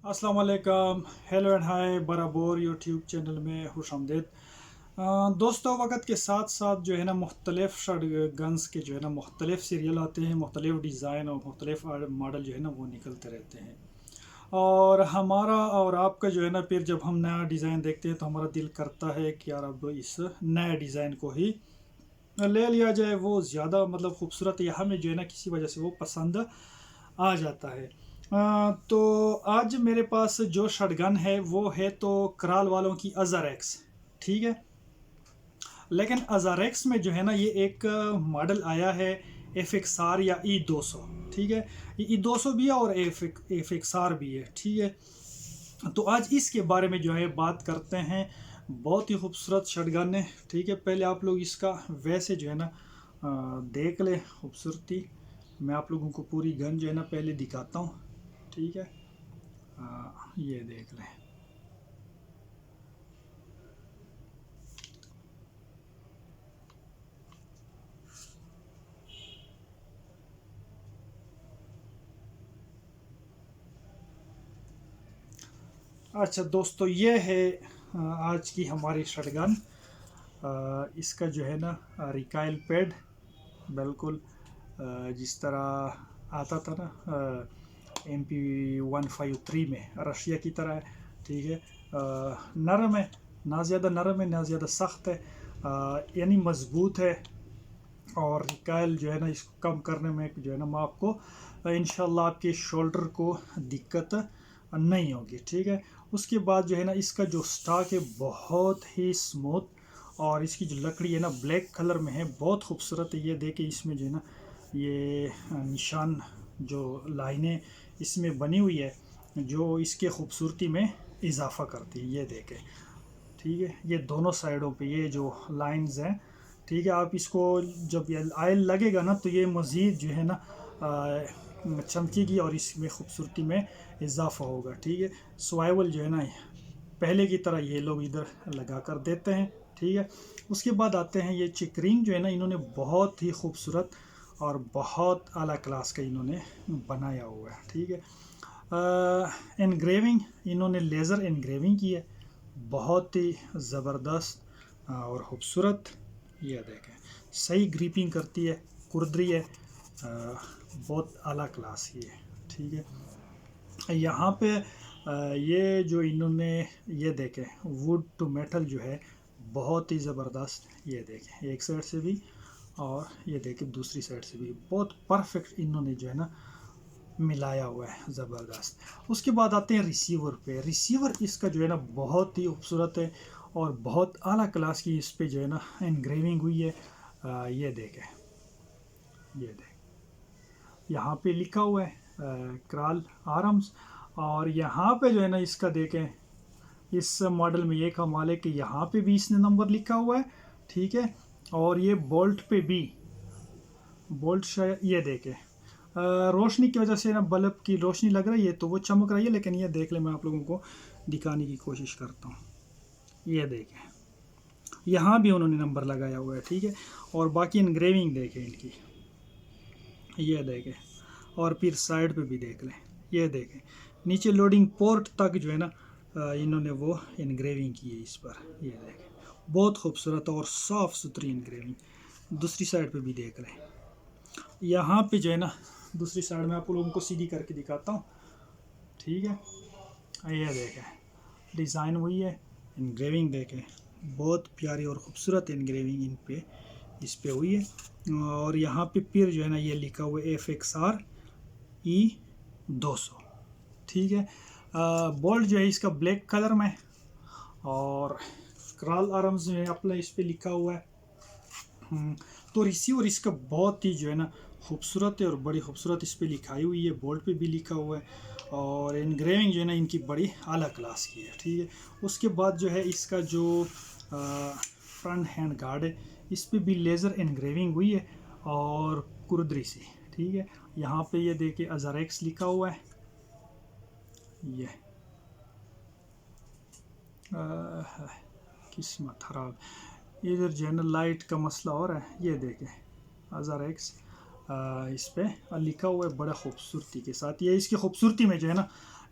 अस्सलाम वालेकुम, hello and hi बराबर यूट्यूब चैनल में खुश आमदीद। दोस्तों, वक्त के साथ साथ जो है ना मुख्तलिफ शॉट गन्स के जो है ना मुख्तलिफ सीरियल आते हैं, मुख्तलिफ डिज़ाइन और मुख्तलिफ मॉडल जो है ना वो निकलते रहते हैं। और हमारा और आपका जो है ना फिर जब हम नया डिज़ाइन देखते हैं तो हमारा दिल करता है कि यार अब इस नए डिज़ाइन को ही ले लिया जाए। वो ज़्यादा मतलब खूबसूरत या हमें जो है ना किसी वजह से वो पसंद आ जाता है। तो आज मेरे पास जो शटगन है वो है तो कराल वालों की अज़र एक्स, ठीक है। लेकिन अज़र एक्स में जो है ना ये एक मॉडल आया है एफ एक्स आर या E200, ठीक है। ये E200 भी है और एफ एक्स आर भी है, ठीक है। तो आज इसके बारे में जो है बात करते हैं। बहुत ही खूबसूरत शटगन है, ठीक है। पहले आप लोग इसका वैसे जो है ना देख ले खूबसूरती। मैं आप लोगों को पूरी गन जो है ना पहले दिखाता हूँ, ठीक है। ये देख लें। अच्छा दोस्तों, ये है आज की हमारी शटगन। इसका जो है ना रिकाइल पैड बिल्कुल जिस तरह आता था ना MP153 में, रशिया की तरह है, ठीक है। नरम है, ना ज़्यादा नरम है ना ज़्यादा सख्त है, यानी मज़बूत है। और रिकाइल जो है ना इसको कम करने में जो है ना मैं आपको इंशाल्लाह आपके शोल्डर को दिक्कत नहीं होगी, ठीक है। उसके बाद जो है ना इसका जो स्टॉक है बहुत ही स्मूथ, और इसकी जो लकड़ी है ना ब्लैक कलर में है, बहुत खूबसूरत है। ये देखे इसमें जो है ना ये निशान जो लाइनें इसमें बनी हुई है जो इसके खूबसूरती में इजाफा करती है, ये देखे, ठीक है। ये दोनों साइडों पे ये जो लाइंस हैं, ठीक है। आप इसको जब ये आयल लगेगा ना तो ये मज़ीद जो है ना चमकेगी और इसमें खूबसूरती में इजाफा होगा, ठीक है। स्वाइवल जो है ना पहले की तरह ये लोग इधर लगा कर देते हैं, ठीक है। उसके बाद आते हैं ये चिकरिंग जो है ना इन्होंने बहुत ही खूबसूरत और बहुत आला क्लास का इन्होंने बनाया हुआ है, ठीक है। एनग्रेविंग इन्होंने लेज़र एनग्रेविंग की है, बहुत ही ज़बरदस्त और ख़ूबसूरत। ये देखें, सही ग्रिपिंग करती है, कुर्दरी है, बहुत आला क्लास की है, ठीक है। यहाँ पे ये जो इन्होंने ये देखें वुड टू मेटल जो है बहुत ही ज़बरदस्त। ये देखें एक साइड से भी और ये देखें दूसरी साइड से भी, बहुत परफेक्ट इन्होंने जो है ना मिलाया हुआ है, ज़बरदस्त। उसके बाद आते हैं रिसीवर पे। रिसीवर इसका जो है ना बहुत ही खूबसूरत है और बहुत आला क्लास की इस पे जो है ना एनग्रेविंग हुई है। ये देखें, ये देख यहाँ पे लिखा हुआ है कराल आर्म्स। और यहाँ पे जो है ना इसका देखें, इस मॉडल में ये कमाल है कि यहाँ पे भी इसने नंबर लिखा हुआ है, ठीक है। और ये बोल्ट पे भी, बोल्ट शायद ये देखें रोशनी की वजह से ना बल्ब की रोशनी लग रही है तो वो चमक रही है, लेकिन ये देख ले मैं आप लोगों को दिखाने की कोशिश करता हूँ। ये देखें यहाँ भी उन्होंने नंबर लगाया हुआ है, ठीक है। और बाकी इनग्रेविंग देखें इनकी, ये देखें। और फिर साइड पे भी देख लें, ये देखें नीचे लोडिंग पोर्ट तक जो है ना इन्होंने वो इनग्रेविंग की है इस पर। ये देखें बहुत खूबसूरत और साफ़ सुथरी इनग्रेविंग। दूसरी साइड पे भी देख लें, यहाँ पे जो है ना दूसरी साइड में आप लोगों को सीधी करके दिखाता हूँ, ठीक है। ये देखें डिज़ाइन वही है, इनग्रेविंग देखें बहुत प्यारी और ख़ूबसूरत इनग्रेविंग इन पे इस पे हुई है। और यहाँ पे फिर जो है ना ये लिखा हुआ है FXR E200, ठीक है। बोल्ट जो है इसका ब्लैक कलर में, और कराल आर्म्स जो है अपना इस पे लिखा हुआ है। तो रिसीवर इसका बहुत ही जो है ना खूबसूरत है और बड़ी खूबसूरत इस पे लिखाई हुई है, बोल्ट पे भी लिखा हुआ है। और इनग्रेविंग जो है ना इनकी बड़ी आला क्लास की है, ठीक है। उसके बाद जो है इसका जो फ्रंट हैंड गार्ड है इस पे भी लेज़र इनग्रेविंग हुई है और कुर्दरी से, ठीक है। यहाँ पे ये देखिए अज़र एक्स लिखा हुआ है। ये किस्मत खराब, इधर जो है ना लाइट का मसला हो रहा है। ये देखें अज़र एक्स इस पे लिखा हुआ है बड़ा खूबसूरती के साथ। ये इसकी खूबसूरती में जो है ना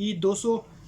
E200